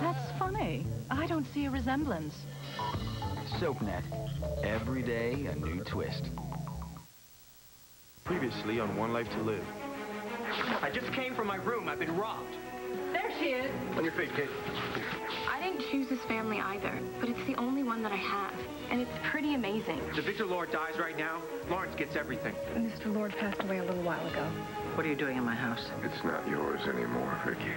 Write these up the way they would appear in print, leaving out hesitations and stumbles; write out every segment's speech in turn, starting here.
That's funny. I don't see a resemblance. SoapNet. Every day, a new twist. Previously on One Life to Live. I just came from my room. I've been robbed. There she is. On your feet, kid. I didn't choose this family either, but it's the only one that I have, and it's pretty amazing. If Victor Lord dies right now, Lawrence gets everything. Mr. Lord passed away a little while ago. What are you doing in my house? It's not yours anymore, Vicky.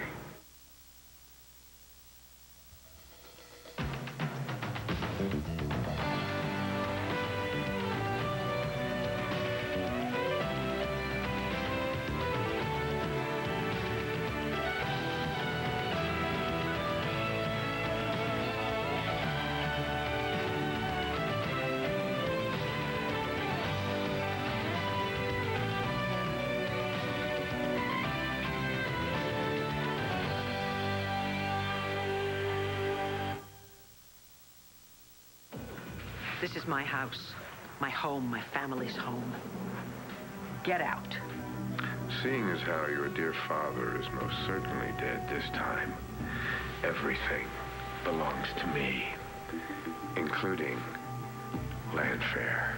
This is my house, my home, my family's home. Get out. Seeing as how your dear father is most certainly dead this time, everything belongs to me, including Landfair.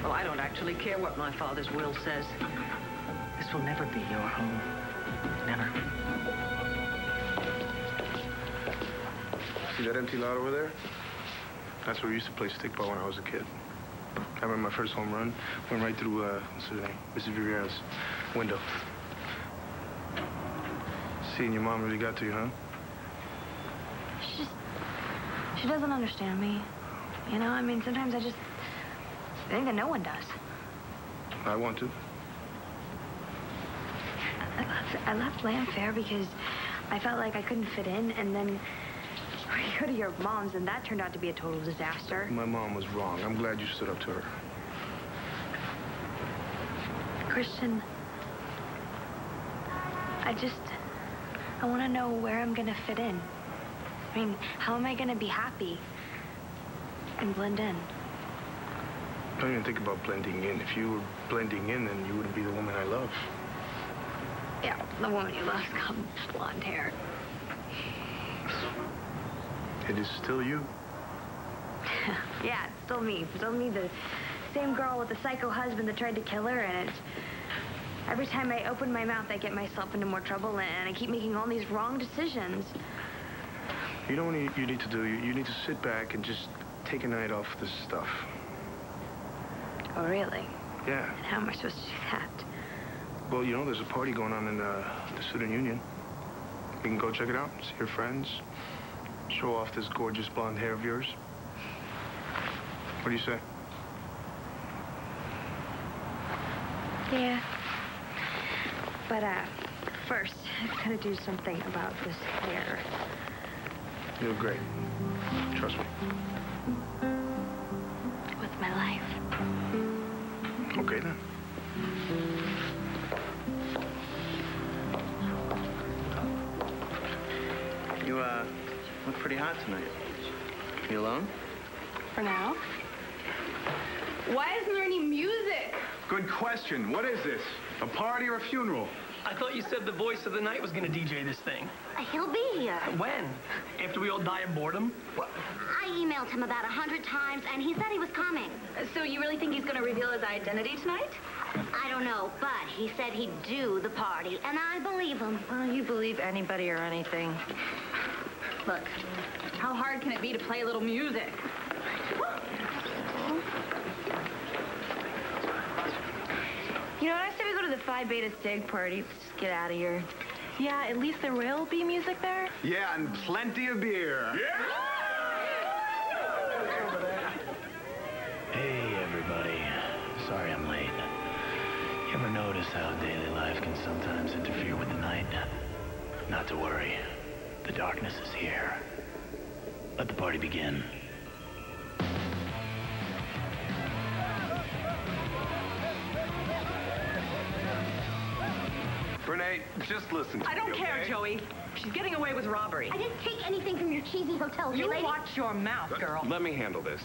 Well, I don't actually care what my father's will says. This will never be your home. Never. See that empty lot over there? That's where we used to play stickball when I was a kid. I remember my first home run went right through, what's her name? Mrs. Vivieira's window. Seeing your mom really got to you, huh? She doesn't understand me. You know, I mean, sometimes I think that no one does. I want to. I left Landfair because I felt like I couldn't fit in, and then I go to your mom's, and that turned out to be a total disaster. My mom was wrong. I'm glad you stood up to her. Christian, I want to know where I'm going to fit in. I mean, how am I going to be happy and blend in? Don't even think about blending in. If you were blending in, then you wouldn't be the woman I love. Yeah, the woman you love's got blonde hair. It is still you. Yeah, it's still me. Still me, the same girl with the psycho husband that tried to kill her, and it's... Every time I open my mouth, I get myself into more trouble, and I keep making all these wrong decisions. You know what you need to do? You need to sit back and just take a night off this stuff. Oh, really? Yeah. And how am I supposed to do that? Well, you know, there's a party going on in the Student Union. We can go check it out, see your friends, show off this gorgeous blonde hair of yours. What do you say? Yeah. But, first, I've got to do something about this hair. You look great. Trust me. With my life. Okay, then. You, look pretty hot tonight. You alone? For now. Why isn't there any music? Good question. What is this? A party or a funeral? I thought you said the voice of the night was going to DJ this thing. He'll be here. When? After we all die of boredom? I emailed him about 100 times, and he said he was coming. So you really think he's going to reveal his identity tonight? I don't know, but he said he'd do the party, and I believe him. Well, you believe anybody or anything. Look, how hard can it be to play a little music? You know what? I say we go to the Phi Beta Sig party. Let's just get out of here. Yeah, at least there will be music there. Yeah, and plenty of beer. Yeah! Hey, everybody. Sorry I'm late. You ever notice how daily life can sometimes interfere with the night? Not to worry. The darkness is here. Let the party begin. Renee, just listen to me, I don't care, okay? Joey. She's getting away with robbery. I didn't take anything from your cheesy hotel, You lady. watch your mouth, girl. Let me handle this.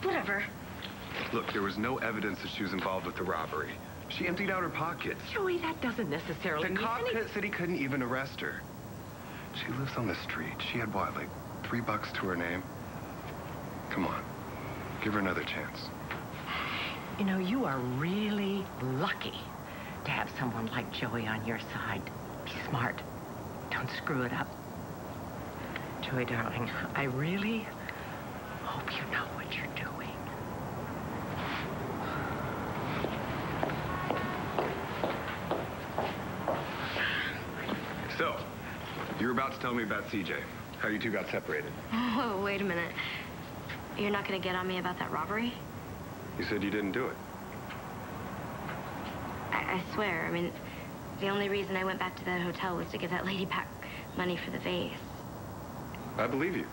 Whatever. Look, there was no evidence that she was involved with the robbery. She emptied out her pockets. Joey, that doesn't necessarily The mean cop anything. said he couldn't even arrest her. She lives on the street. She had what, like $3 to her name? Come on, give her another chance. You know, you are really lucky to have someone like Joey on your side. Be smart. Don't screw it up. Joey, darling, I really hope you know what you're doing. So, you were about to tell me about CJ, how you two got separated. Oh, wait a minute. You're not gonna get on me about that robbery? You said you didn't do it. I swear, I mean, the only reason I went back to that hotel was to give that lady back money for the vase. I believe you.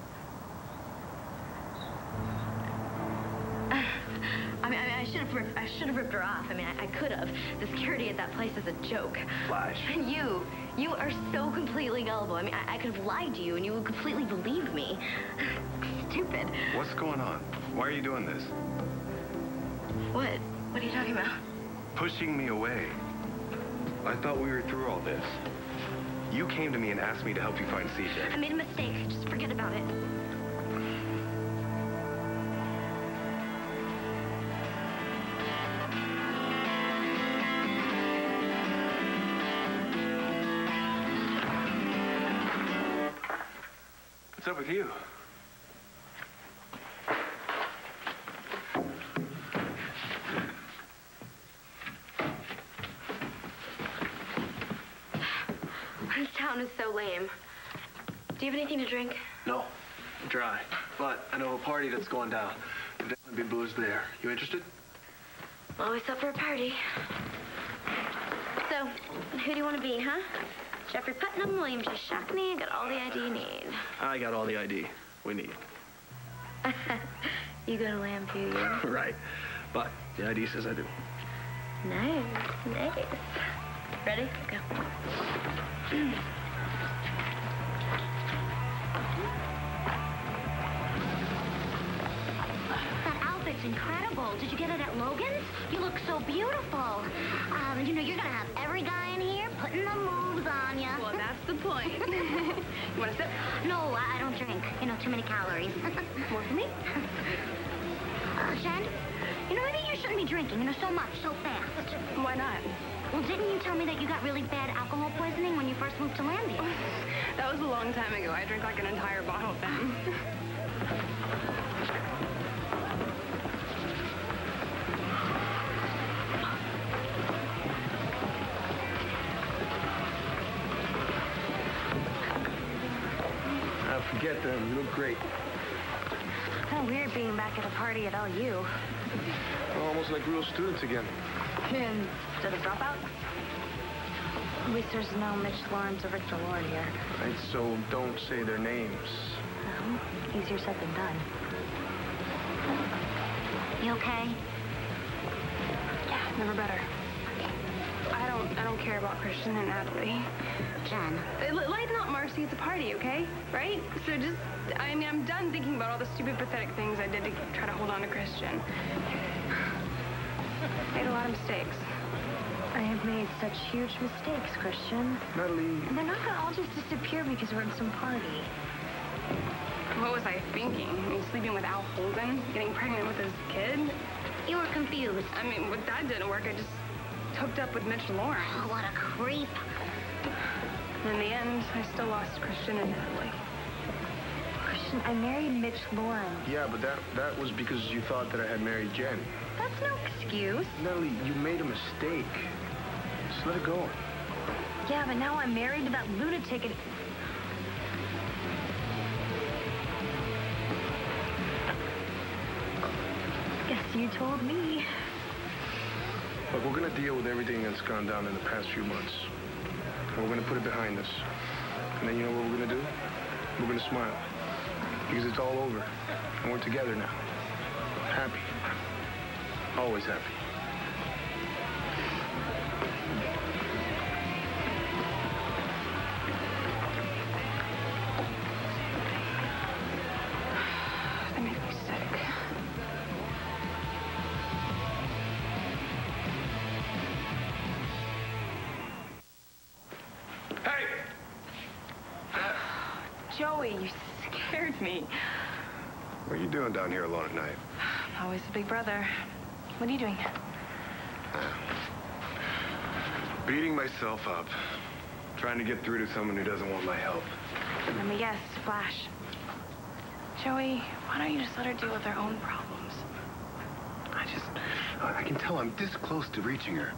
I should have ripped her off. I mean, I could have. The security at that place is a joke. Flash. You are so completely gullible. I mean, I could have lied to you and you would completely believe me. Stupid. What's going on? Why are you doing this? What? What are you talking about? Pushing me away. I thought we were through all this. You came to me and asked me to help you find CJ. I made a mistake. Just forget about it. What's up with you? This town is so lame. Do you have anything to drink? No, I'm dry. But I know a party that's going down. There'll definitely be booze there. You interested? Always up for a party. So, who do you want to be, huh? Jeffrey Putnam, William T. Shockney, I got all the ID you need. I got all the ID we need. You go to Lampu, you? Right. But the ID says I do. Nice, nice. Ready? Go. That outfit's incredible. Did you get it at Logan's? You look so beautiful. You know, you're gonna have every guy in here putting the moves on you. Well, that's the point. You want a sip? No, I don't drink. You know, too many calories. More for me? Jen, you know, maybe you shouldn't be drinking, you know, so much, so fast. Why not? Well, didn't you tell me that you got really bad alcohol poisoning when you first moved to Landia? That was a long time ago. I drank like an entire bottle then. Forget them. You look great. Kind of weird being back at a party at LU. Almost like real students again. Instead of dropout? At least there's no Mitch Lawrence or Victor Lord here. Right, so don't say their names. Well, easier said than done. You okay? Yeah, never better. I don't care about Christian and Natalie. Jen. Life's not Marcy, it's a party, okay? Right? So just, I mean, I'm done thinking about all the stupid, pathetic things I did to try to hold on to Christian. I made a lot of mistakes. I have made such huge mistakes, Christian. Natalie. And they're not gonna all just disappear because we're at some party. What was I thinking? I mean, sleeping with Al Holden? Getting pregnant with his kid? You were confused. I mean, when that didn't work, I just hooked up with Mitch Lawrence. Oh, what a creep. In the end, I still lost Christian and Natalie. Christian, I married Mitch Lawrence. Yeah, but that was because you thought that I had married Jen. That's no excuse. Natalie, you made a mistake. Just let it go. Yeah, but now I'm married to that lunatic and... Guess you told me. Look, we're gonna deal with everything that's gone down in the past few months. And we're gonna put it behind us. And then you know what we're gonna do? We're gonna smile. Because it's all over. And we're together now. Happy. Always happy. That makes me sick. Joey, you scared me. What are you doing down here alone at night? Always a big brother. What are you doing? Beating myself up. Trying to get through to someone who doesn't want my help. Let me guess, Flash. Joey, why don't you just let her deal with her own problems? I can tell I'm this close to reaching her.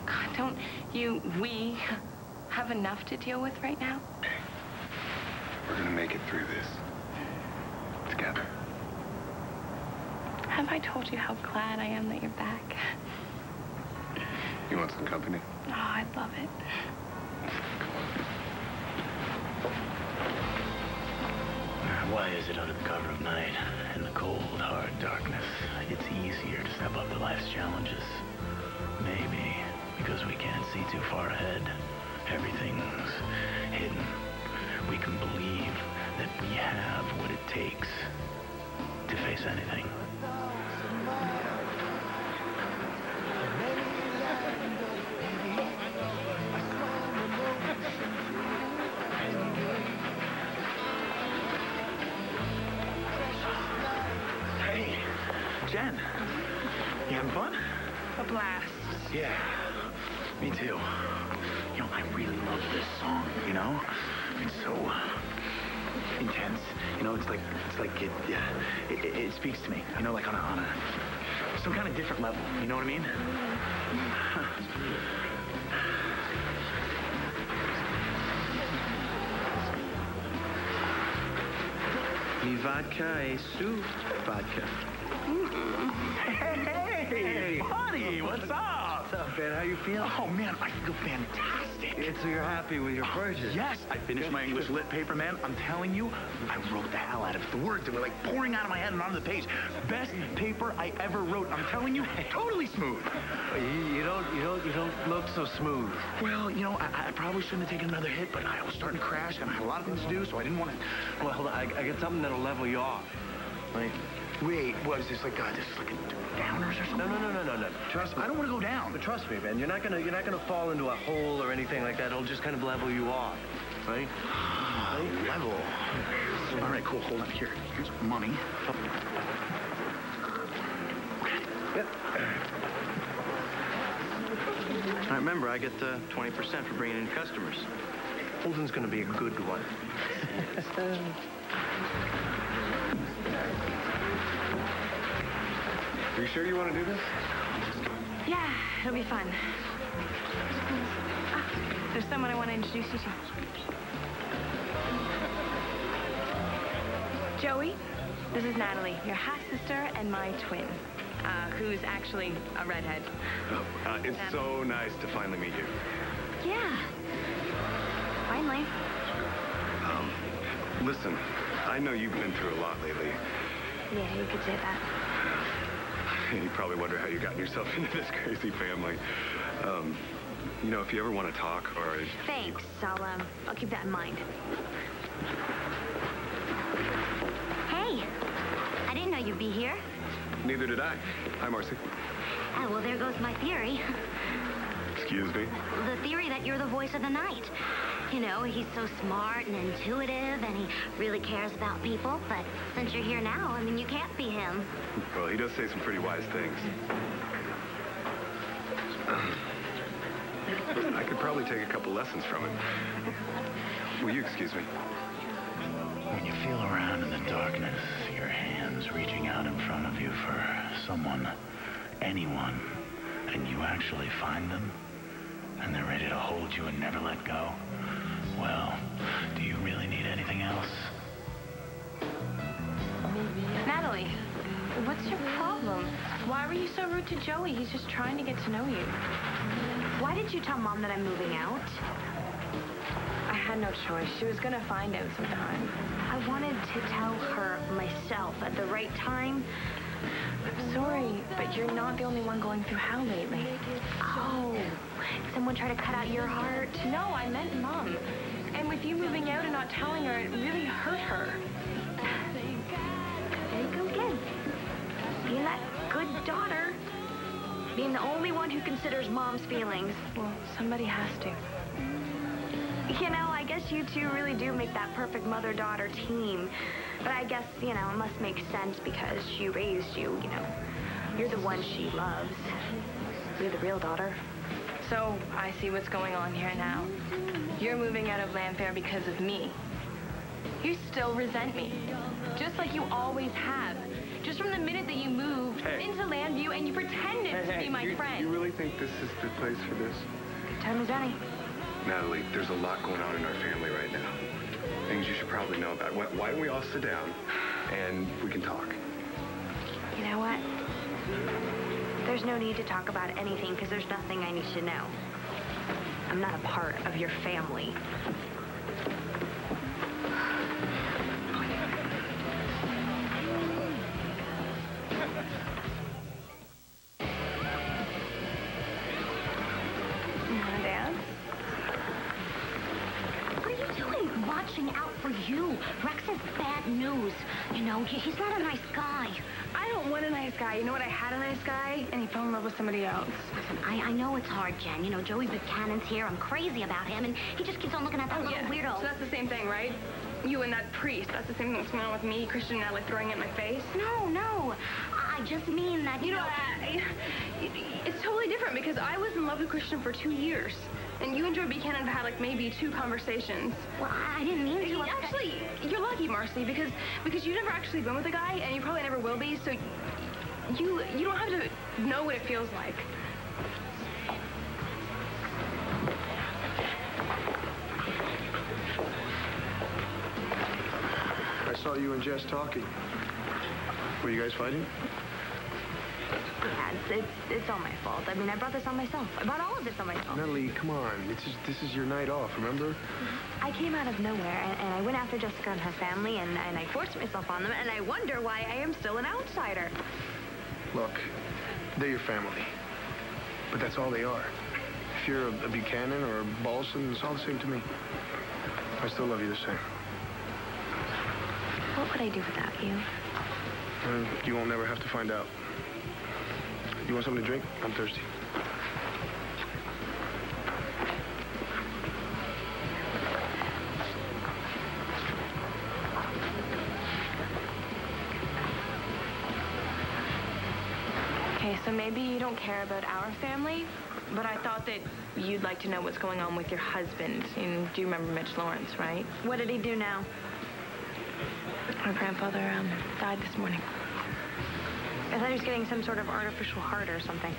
God, don't we have enough to deal with right now? We're gonna make it through this. Together. Have I told you how glad I am that you're back? You want some company? Oh, I'd love it. Why is it under the cover of night, in the cold, hard darkness, it's easier to step up to life's challenges? Maybe because we can't see too far ahead. Everything's hidden. We can believe that we have what it takes to face anything. Hey, Jen, you having fun? A blast. Yeah, me too. You know, I really love this song, you know? It's so intense. You know, it's like it speaks to me, you know, like on a some kind of different level, you know what I mean? Mi vodka et soup vodka. Hey, buddy, what's up? What's up, man? How you feeling? Oh, man, I feel fantastic. So you're happy with your purchase? Yes, I finished my English lit paper, man. I'm telling you, I wrote the hell out of it. The words that were like pouring out of my head and onto the page. Best paper I ever wrote. I'm telling you, totally smooth. You don't look so smooth. Well, you know, I probably shouldn't have taken another hit, but I was starting to crash, and I had a lot of things to do, so I didn't want to. Well, hold on. I got something that'll level you off. Like, wait, what is this like? This is like a downers or something? No. Trust me. I don't want to go down. But trust me, man. You're not gonna fall into a hole or anything like that. It'll just kind of level you off, right? Level. All right, cool. Hold on. Here's money. Yep. I remember, I get 20% for bringing in customers. Holden's gonna be a good one. Are you sure you want to do this? Yeah, it'll be fun. There's someone I want to introduce you to. Joey, this is Natalie, your half-sister and my twin, who's actually a redhead. It's so nice to finally meet you. Yeah. Finally. Listen, I know you've been through a lot lately. Yeah, you could say that. You probably wonder how you got yourself into this crazy family. You know, if you ever want to talk or... Thanks. I'll keep that in mind. Hey, I didn't know you'd be here. Neither did I. Hi, Marcy. Oh, well, there goes my theory. Excuse me? The theory that you're the voice of the night. You know, he's so smart and intuitive, and he really cares about people. But since you're here now, I mean, you can't be him. Well, he does say some pretty wise things. I could probably take a couple lessons from him. Will you excuse me? When you feel around in the darkness, your hands reaching out in front of you for someone, anyone, and you actually find them, and they're ready to hold you and never let go, well, do you really need anything else? Natalie, what's your problem? Why were you so rude to Joey? He's just trying to get to know you. Why didn't you tell Mom that I'm moving out? I had no choice. She was gonna find out sometime. I wanted to tell her myself at the right time. I'm sorry, but you're not the only one going through hell lately. Oh, someone try to cut out your heart? No, I meant Mom. And with you moving out and not telling her, it really hurt her. There you go again. Being that good daughter. Being the only one who considers Mom's feelings. Well, somebody has to. You know, I guess you two really do make that perfect mother-daughter team. But I guess, you know, it must make sense because she raised you, you know. You're the one she loves. You're the real daughter. So, I see what's going on here now. You're moving out of Landfair because of me. You still resent me, just like you always have. Just from the minute that you moved into Landview and you pretended to be my friend. You really think this is the place for this? Good time as any. Natalie, there's a lot going on in our family right now. Things you should probably know about. Why don't we all sit down and we can talk? You know what? There's no need to talk about anything because there's nothing I need to know. I'm not a part of your family. Watching out for you. Rex is bad news. You know, he's not a nice guy. I don't want a nice guy. You know what? I had a nice guy, and he fell in love with somebody else. Listen, I know it's hard, Jen. You know, Joey Buchanan's here. I'm crazy about him, and he just keeps on looking at that little weirdo. So that's the same thing, right? You and that priest. That's the same thing that's going on with me, Christian, and Natalie throwing it in my face. No. I just mean that, you know, it's totally different because I was in love with Christian for 2 years. And you and Joey Buchanan have had, like, maybe 2 conversations. Well, I didn't mean to. Actually, you're lucky, Marcy, because you've never actually been with a guy, and you probably never will be, so you don't have to know what it feels like. I saw you and Jess talking. Were you guys fighting? Yeah, it's all my fault. I mean, I brought this on myself. I brought all of this on myself. Natalie, come on. This is your night off, remember? I came out of nowhere, and I went after Jessica and her family, and I forced myself on them, and I wonder why I am still an outsider. Look, they're your family. But that's all they are. If you're a Buchanan or a Balson, it's all the same to me. I still love you the same. What would I do without you? You won't never have to find out. You want something to drink? I'm thirsty. Okay, so maybe you don't care about our family, but I thought that you'd like to know what's going on with your husband. And do you remember Mitch Lawrence, right? What did he do now? Our grandfather died this morning. I thought he was getting some sort of artificial heart or something.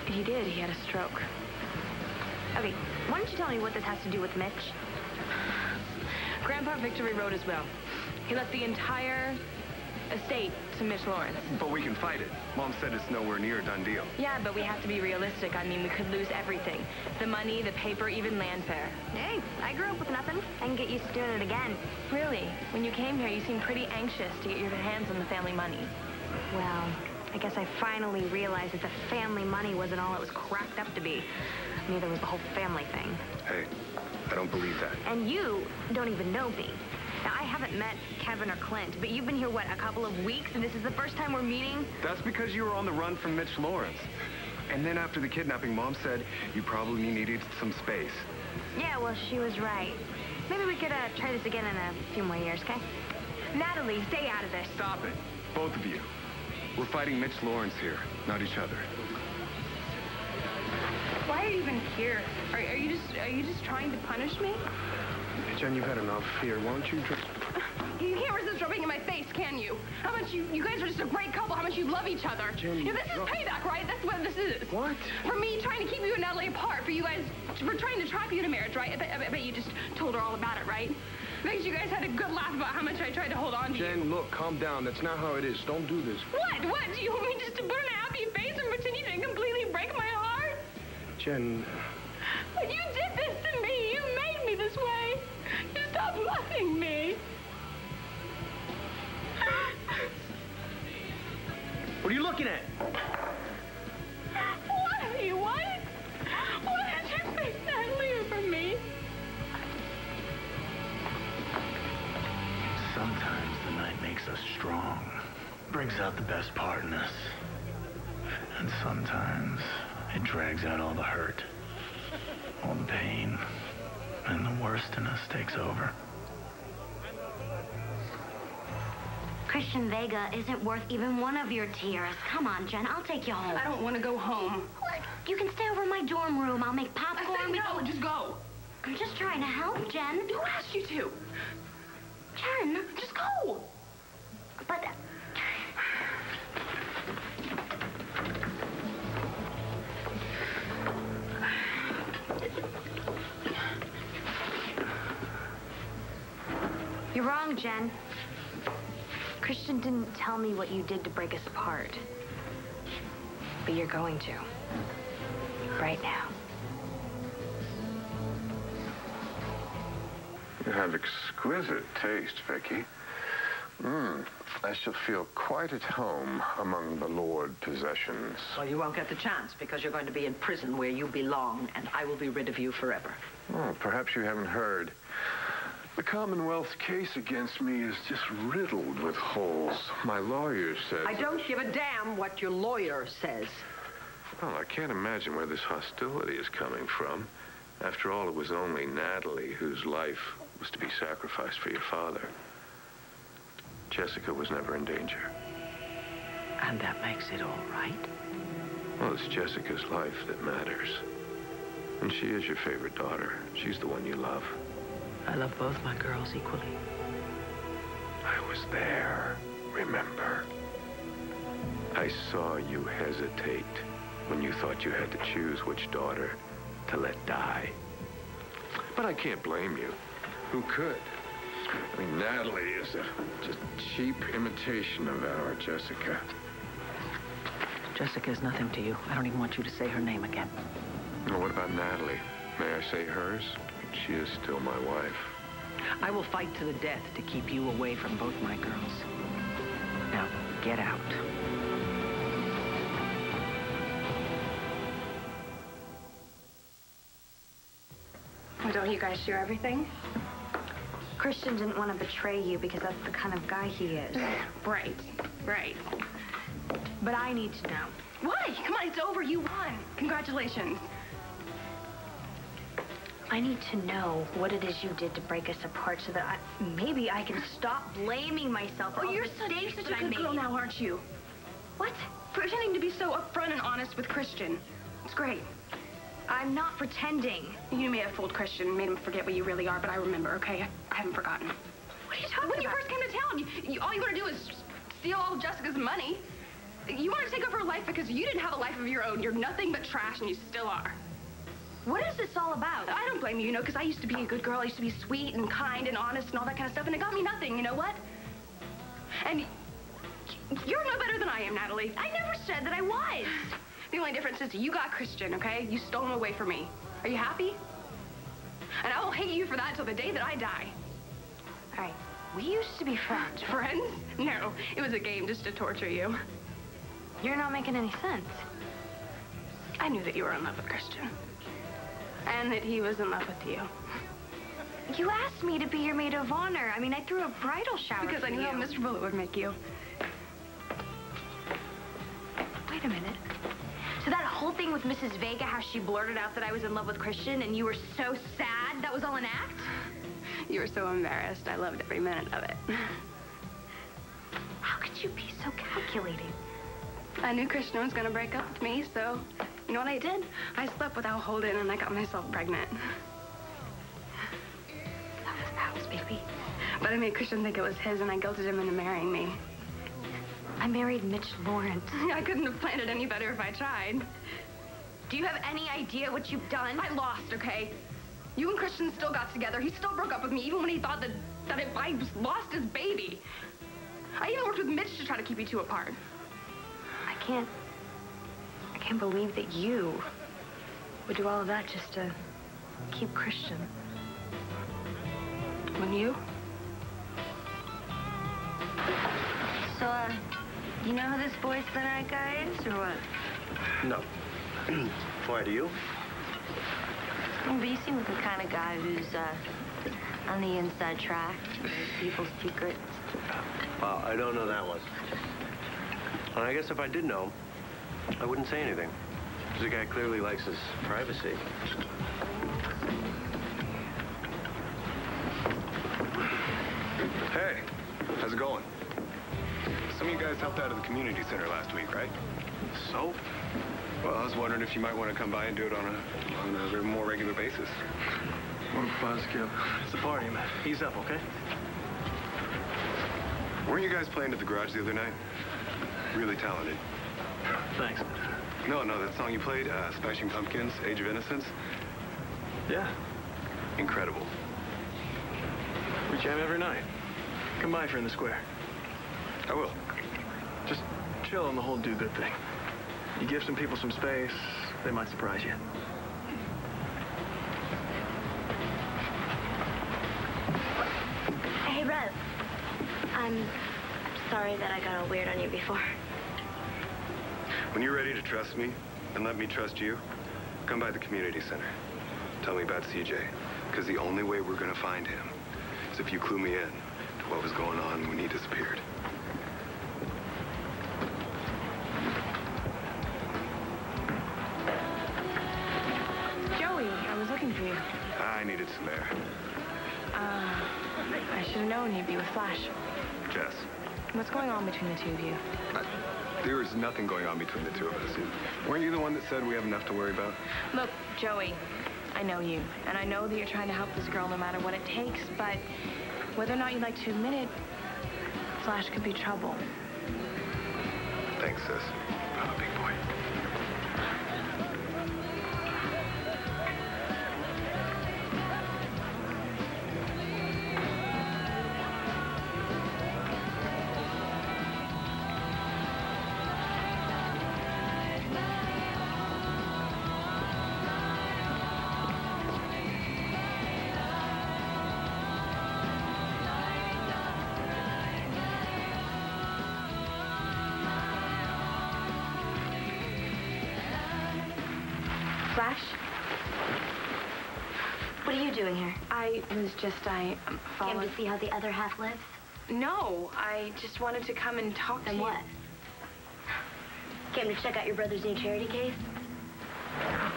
He did. He had a stroke. Okay, why don't you tell me what this has to do with Mitch? Grandpa Victor rewrote his will. He left the entire estate to Mitch Lawrence. But we can fight it. Mom said it's nowhere near a done deal. Yeah, but we have to be realistic. I mean, we could lose everything. The money, the paper, even Landfair. Hey, I grew up with nothing. I can get used to doing it again. Really? When you came here, you seemed pretty anxious to get your hands on the family money. Well, I guess I finally realized that the family money wasn't all it was cracked up to be. Neither was the whole family thing. Hey, I don't believe that. And you don't even know me. Now, I haven't met Kevin or Clint, but you've been here, what, a couple of weeks, and this is the first time we're meeting? That's because you were on the run from Mitch Lawrence. And then after the kidnapping, Mom said you probably needed some space. Yeah, well, she was right. Maybe we could try this again in a few more years, okay? Natalie, stay out of this. Stop it, both of you. We're fighting Mitch Lawrence here, not each other. Why are you even here? Are you just trying to punish me? Jen, you've had enough. Here, why don't you drink? You can't resist rubbing in my face, can you? How much you guys are just a great couple. How much you love each other. Jen, you know, this is payback, right? That's what this is. What? For me trying to keep you and Natalie apart. For you guys, for trying to trap you to marriage, right? I bet you just told her all about it, right? Because you guys had a good laugh about how much I tried to hold on to you. Jen, look, calm down. That's not how it is. Don't do this. What? Do you want me just to put on a happy face and pretend you didn't completely break my heart? Jen. But you did this to me. You made me this way. You stopped loving me. What are you looking at? What? You what? Why did you pick Natalie over me? Sometimes the night makes us strong, brings out the best part in us. And sometimes it drags out all the hurt, all the pain, and the worst in us takes over. Christian Vega isn't worth even one of your tears. Come on, Jen, I'll take you home. I don't want to go home. What? You can stay over in my dorm room. I'll make popcorn. I said no, just go. I'm just trying to help, Jen. Who asked you to? Jen. Just go. But... You're wrong, Jen. Christian didn't tell me what you did to break us apart. But you're going to. Right now. You have exquisite taste, Vicky. I shall feel quite at home among the Lord possessions. Well, you won't get the chance because you're going to be in prison where you belong, and I will be rid of you forever. Oh, perhaps you haven't heard. The Commonwealth's case against me is just riddled with holes. My lawyer says... I don't give a damn what your lawyer says. Well, I can't imagine where this hostility is coming from. After all, it was only Natalie whose life was to be sacrificed for your father. Jessica was never in danger. And that makes it all right? Well, it's Jessica's life that matters. And she is your favorite daughter. She's the one you love. I love both my girls equally. I was there, remember? I saw you hesitate when you thought you had to choose which daughter to let die. But I can't blame you. Who could? I mean, Natalie is a just cheap imitation of our Jessica. Jessica is nothing to you. I don't even want you to say her name again. Well, what about Natalie? May I say hers? She is still my wife. I will fight to the death to keep you away from both my girls. Now, get out. Well, don't you guys share everything? Christian didn't want to betray you because that's the kind of guy he is. Right. But I need to know. Why? Come on, it's over. You won. Congratulations. I need to know what it is you did to break us apart so that maybe I can stop blaming myself for all you're the mistakes such that a I good girl made. now, aren't you? What? Pretending to be so upfront and honest with Christian. It's great. I'm not pretending. You may have fooled Christian, made him forget what you really are, but I remember, okay? I haven't forgotten. What are you talking about? When you first came to town, all you want to do is steal all of Jessica's money. You wanted to take over her life because you didn't have a life of your own. You're nothing but trash, and you still are. What is this all about? I don't blame you, because I used to be a good girl. I used to be sweet and kind and honest and all that kind of stuff, and it got me nothing, you know what? And you're no better than I am, Natalie. I never said that I was. The only difference is you got Christian, okay? You stole him away from me. Are you happy? And I will hate you for that till the day that I die. All right, we used to be friends. Friends? No, it was a game just to torture you. You're not making any sense. I knew that you were in love with Christian. And that he was in love with you. You asked me to be your maid of honor. I mean, I threw a bridal shower because I knew how miserable it would make you. Wait a minute. So that whole thing with Mrs. Vega, how she blurted out that I was in love with Christian and you were so sad, that was all an act? You were so embarrassed. I loved every minute of it. How could you be so calculating? I knew Christian was going to break up with me, so you know what I did? I slept without Holden and I got myself pregnant. That was ours, baby. But I made Christian think it was his and I guilted him into marrying me. I married Mitch Lawrence. I couldn't have planned it any better if I tried. Do you have any idea what you've done? I lost, okay? You and Christian still got together. He still broke up with me, even when he thought that I lost his baby. I even worked with Mitch to try to keep you two apart. I can't believe that you would do all of that just to keep Christian. When you? So, you know who this voice of the night guy is, or what? No. Why, do you? But you seem like the kind of guy who's, on the inside track, knows people's secrets. Well, I don't know that one. And I guess if I did know, I wouldn't say anything. Because the guy clearly likes his privacy. going? Some of you guys helped out at the community center last week, right? So? Well, I was wondering if you might want to come by and do it on a more regular basis. What a buzzkill. It's a party, man. Ease up, okay? Weren't you guys playing at the garage the other night? Really talented. Thanks. No, that song you played, Smashing Pumpkins, Age of Innocence. Yeah. Incredible. We jam every night. Come by if you're in the square. I will. Just chill on the whole do-good thing. You give some people some space, they might surprise you. Hey, Rev. I'm sorry that I got all weird on you before. When you're ready to trust me and let me trust you, come by the community center. Tell me about CJ, because the only way we're going to find him is if you clue me in to what was going on when he disappeared. Joey, I was looking for you. I needed some air. I should have known you'd be with Flash. Jess. What's going on between the two of you? There is nothing going on between the two of us. Weren't you the one that said we have enough to worry about? Look, Joey, I know you, and I know that you're trying to help this girl no matter what it takes, but whether or not you'd like to admit it, Flash could be trouble. Thanks, sis. I'm a big boy. Flash? What are you doing here? I was just, Came to see how the other half lives? No, I just wanted to come and talk to you. And what? Came to check out your brother's new charity case?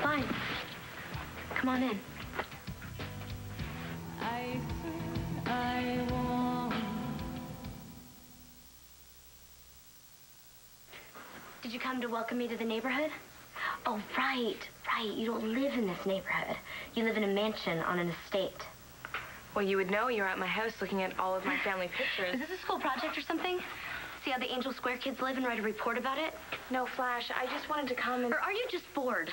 Fine. Come on in. Did you come to welcome me to the neighborhood? Oh, right. You don't live in this neighborhood. You live in a mansion on an estate. Well, you would know. You're at my house looking at all of my family pictures. Is this a school project or something? See how the Angel Square kids live and write a report about it? No, Flash, I just wanted to come and... Or are you just bored?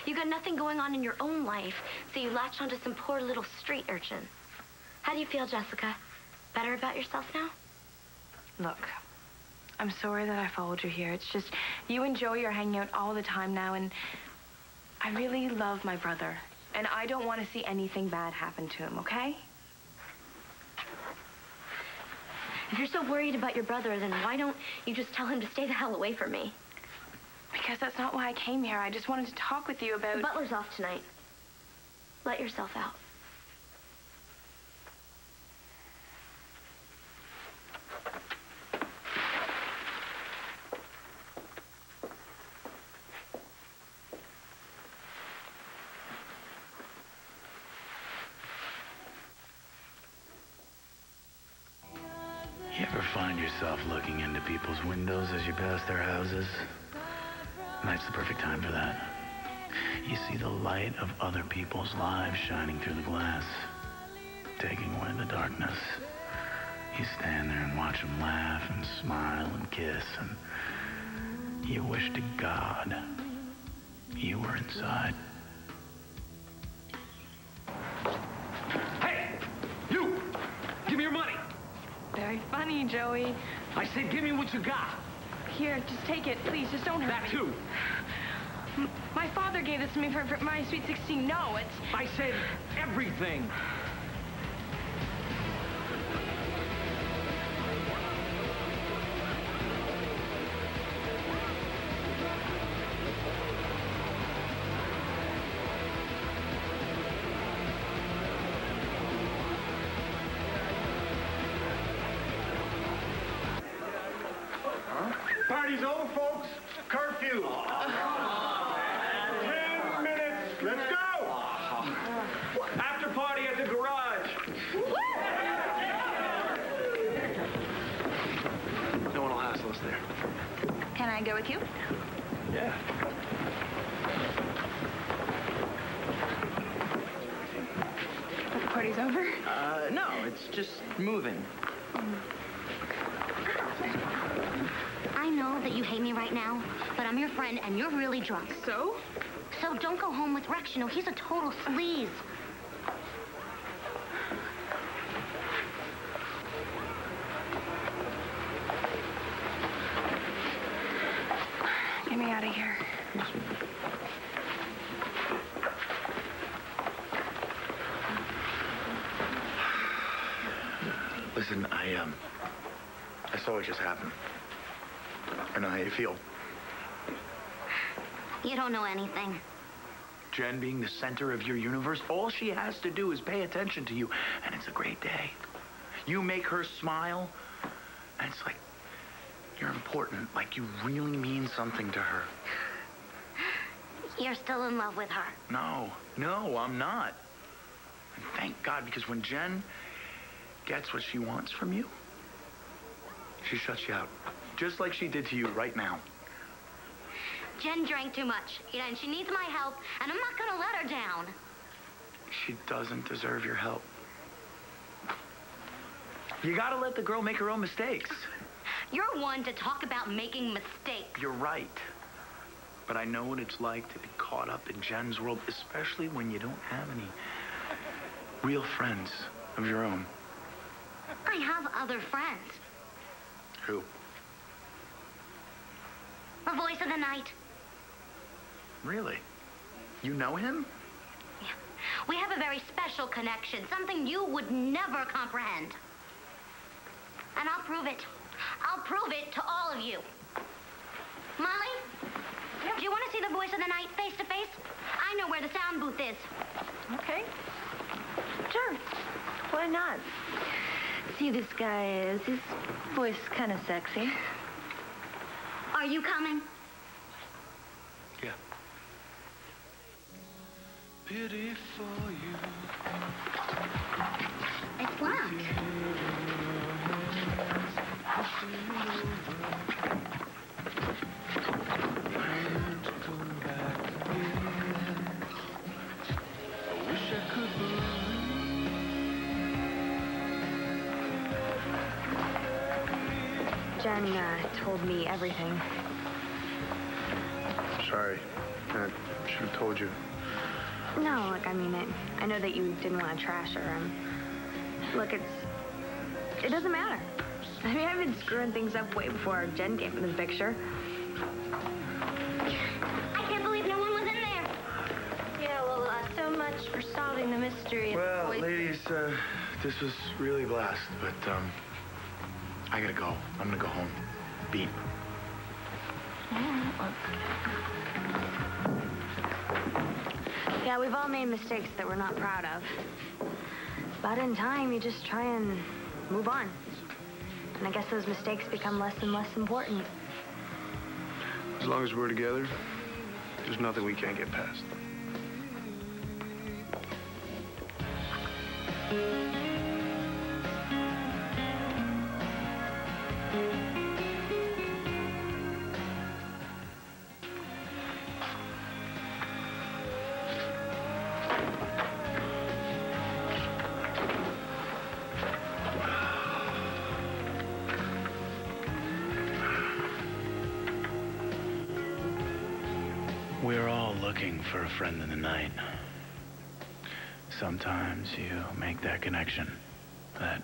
You got nothing going on in your own life, so you latched onto some poor little street urchin. How do you feel, Jessica? Better about yourself now? Look, I'm sorry that I followed you here. It's just you and Joey are hanging out all the time now, and I really love my brother, and I don't want to see anything bad happen to him, okay? If you're so worried about your brother, then why don't you just tell him to stay the hell away from me? Because that's not why I came here. I just wanted to talk with you about... The butler's off tonight. Let yourself out. You ever find yourself looking into people's windows as you pass their houses? Night's the perfect time for that. You see the light of other people's lives shining through the glass, taking away the darkness. You stand there and watch them laugh and smile and kiss, and you wish to God you were inside. Hey! You! Give me your money! Very funny, Joey. I said give me what you got. Here, just take it. Please, just don't hurt That me. too. My father gave this to me for my sweet 16. No, it's... I said everything. Party's over, folks. Curfew. 10 minutes. Let's go. After party at the garage. I go with you? Yeah. The party's over? No, it's just moving. I know that you hate me right now, but I'm your friend and you're really drunk. So? So don't go home with Rex. You know, he's a total sleaze. Get me out of here. Listen, I saw what just happened. I know how you feel. You don't know anything. Jen being the center of your universe, all she has to do is pay attention to you, and it's a great day. You make her smile, and it's like you're important, like you really mean something to her. You're still in love with her. No, I'm not. And thank God, because when Jen gets what she wants from you, she shuts you out, just like she did to you right now. Jen drank too much, and she needs my help, and I'm not gonna let her down. She doesn't deserve your help. You gotta let the girl make her own mistakes. You're one to talk about making mistakes. You're right. But I know what it's like to be caught up in Jen's world, especially when you don't have any real friends of your own. I have other friends. Who? The voice of the night. Really? You know him? Yeah. We have a very special connection, something you would never comprehend. And I'll prove it. I'll prove it to all of you. Molly? Do you want to see the voice of the night face to face? I know where the sound booth is. Okay. Sure. Why not? See, this guy is. His voice is kind of sexy. Are you coming? Yeah. Pity for you. It's locked. Jen told me everything. Sorry. I should have told you. No, look, I mean it. I know that you didn't want to trash her. And look, it doesn't matter. I mean, I've been screwing things up way before Jen came in the picture. I can't believe no one was in there. Yeah, well, so much for solving the mystery of the Well, voice. ladies, this was really a blast, but I gotta go. I'm gonna go home. Beat. Yeah, we've all made mistakes that we're not proud of. But in time, you just try and move on. And I guess those mistakes become less and less important. As long as we're together, there's nothing we can't get past. We're all looking for a friend in the night. Sometimes you make that connection, that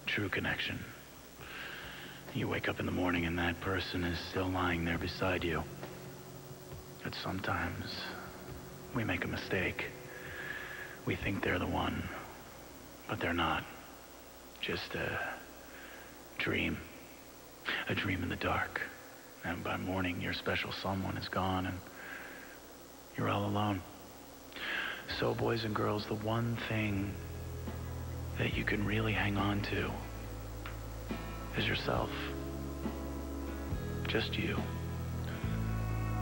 true connection. You wake up in the morning and that person is still lying there beside you. But sometimes we make a mistake. We think they're the one, but they're not. Just a dream in the dark. And by morning, your special someone is gone and you're all alone. So, boys and girls, the one thing that you can really hang on to is yourself. Just you.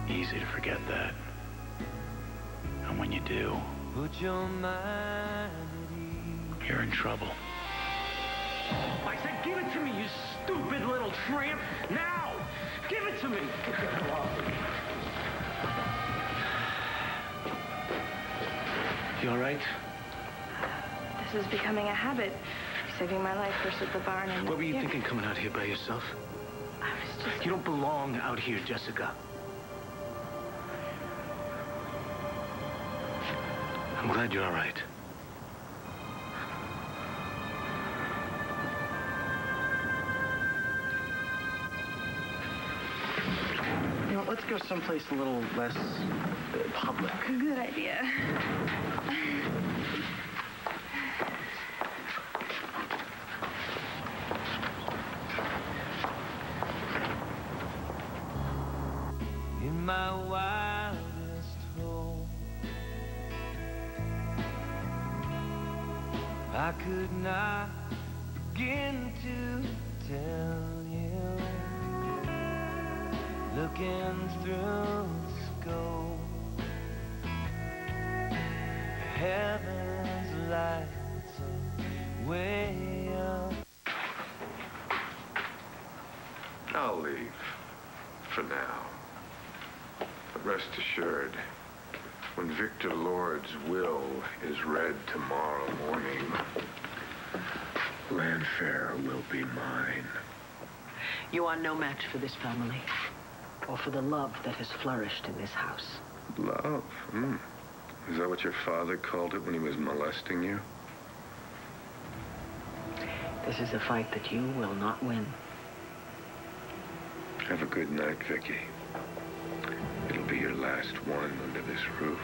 Easy to forget that. And when you do, Put your mind you're in trouble. I said, give it to me, you stupid stupid little tramp. Now! Give it to me! You all right? This is becoming a habit. Saving my life first at the barn and... What were you thinking coming out here by yourself? I was just... You don't belong out here, Jessica. I'm glad you're all right. You know, let's go someplace a little less public. Good idea. In my wildest hope, I could not begin to tell you, looking through the scope, heaven's lights are way up. I'll leave for now. But rest assured, when Victor Lord's will is read tomorrow morning, Landfair will be mine. You are no match for this family, or for the love that has flourished in this house. Love? Is that what your father called it when he was molesting you? This is a fight that you will not win. Have a good night, Vicky. It'll be your last one under this roof.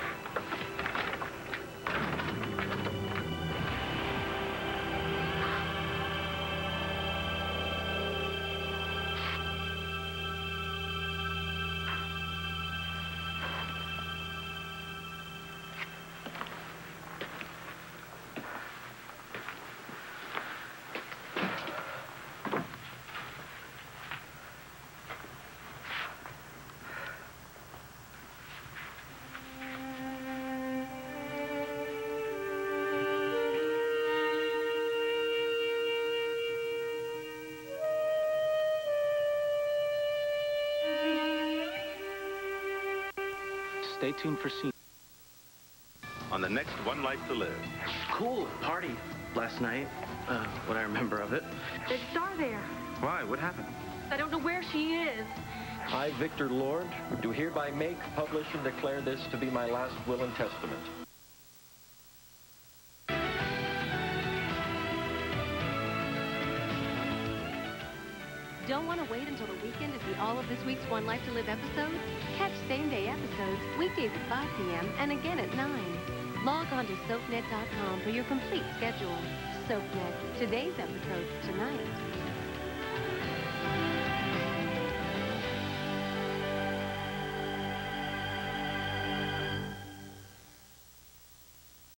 Stay tuned for scenes. On the next One Life to Live. Cool party last night. What I remember of it. There's Star there. Why? What happened? I don't know where she is. I, Victor Lord, do hereby make, publish, and declare this to be my last will and testament. Don't want to wait until the weekend to see all of this week's One Life to Live episodes? Catch same-day episodes weekdays at 5 p.m. and again at 9. Log on to soapnet.com for your complete schedule. SoapNet, today's episode tonight.